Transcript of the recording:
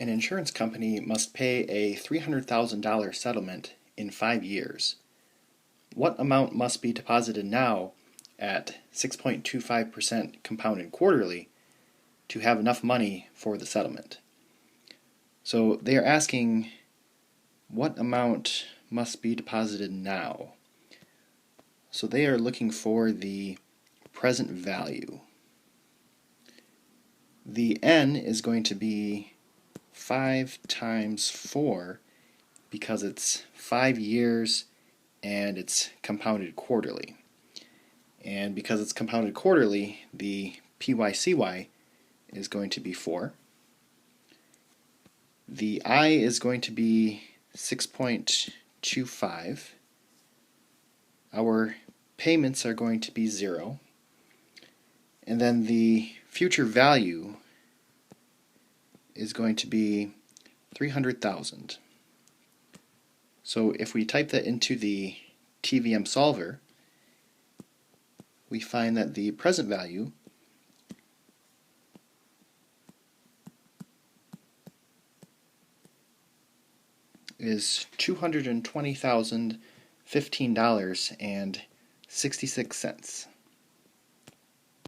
An insurance company must pay a $300,000 settlement in 5 years. What amount must be deposited now at 6.25% compounded quarterly to have enough money for the settlement? So they are asking what amount must be deposited now. So they are looking for the present value. The N is going to be 5 times 4 because it's 5 years and it's compounded quarterly. And because it's compounded quarterly, the PYCY is going to be 4. The I is going to be 6.25. Our payments are going to be 0. And then the future value is going to be 300,000. So if we type that into the TVM solver, we find that the present value is $220,015.66.